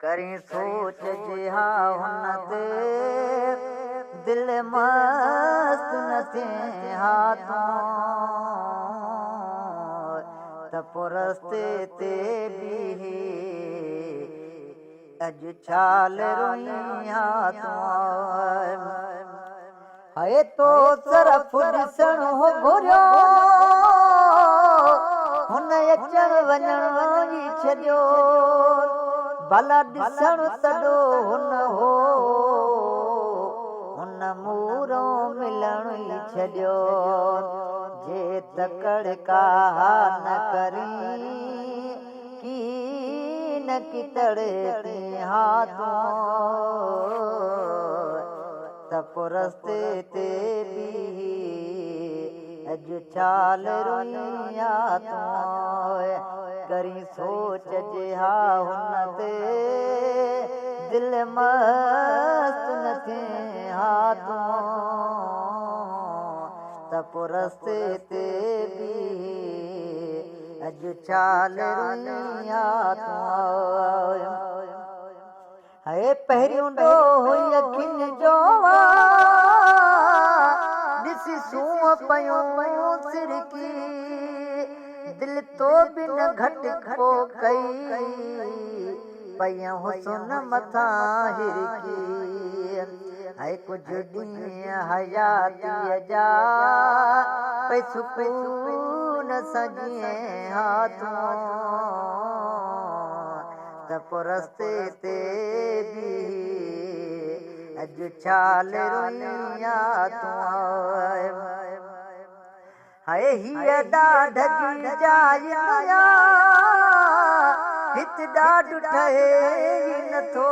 करी सोच जे हा हुन ते दिल मस्त न थिए हा त पोइ रस्ते ते बीही अॼु छाल रोईं हा हाय तो तरफ़ ॾिसण हो घुरियो हुन अचण वञण ई छॾियो भला ॾिसण तॾो हुन हो हुन मूरो मिलण ई छॾियो जे तकड़ का न करी की न कितड़े हा त पोइ रस्ते ते बीही अॼु छाल रोईं करी सोच जे हा हुन ते दिल मस्त न थिए हा त पोइ रस्ते ते बीही अॼु छाल रोईं हाय पहिरियों ॾोहो अखियुनि जो ॾिसी सूंहं पयूं सिरकी दिल तो बि न घटि को कई पयूं हुसन मथां हिरकी हाय कुझु ॾींहं हयातीअ जा पई सुकून सां जीअं हा त पोइ रस्ते ते बीही अॼु छाल रोईं हाय हीअ ॾाढ जी जाइ हिते ॾाढ ठहे ई नथो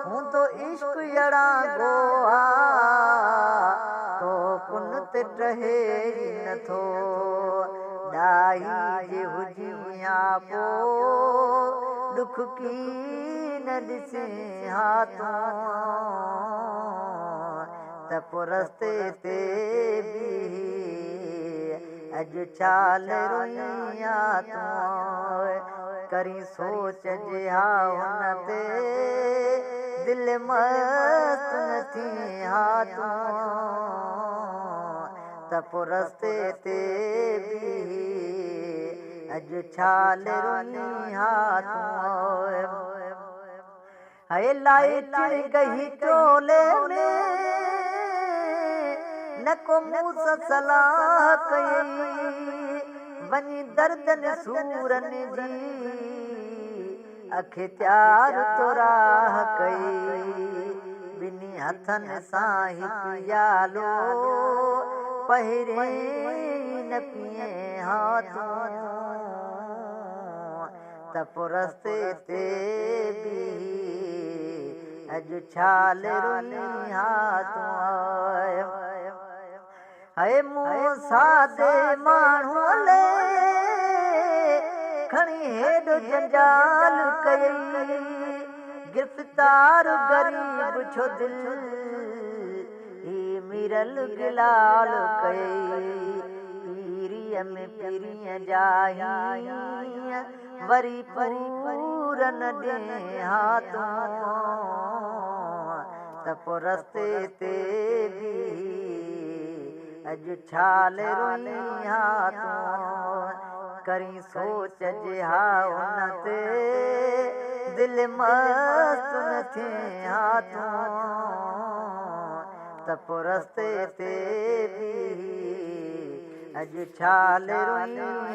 हूंदो इश्क अहिड़ा गोआ तो कुन ते टहे ई नथो ॾाही जे हुजी हा पोइ दुख की न ॾिसे हा त पोइ रस्ते ते बीही अॼु छाल रोईं करी सोच जे हा हुन ते दिल मस्त न थिए हा त पोइ रस्ते ते बीही अॼु छाल रोईं हाय लाइट गही चोले में न को मूं सां सलाह कई वञी दर्दन सूरन जी अखि त्यार तो राह कई ॿिनी हथनि सां हिकु यालो पहिरे न पिए हा त पोइ रस्ते ते बीही अॼु छाल रोईं हाय मूं सादे माण्हू खणी हेॾो जंजाल कई गिरफ़्तार ग़रीब छो दिल ही मिरल गिलाल कई पीरीअ में पीरीअ जा वरी पूर न ॾे हा त पोइ रस्ते ते बीही अॼु छाल रोईं करी सोच जे हा हुन ते दिल मस्त न थिए हा त पोइ रस्ते ते बीही अॼु छाल रोईं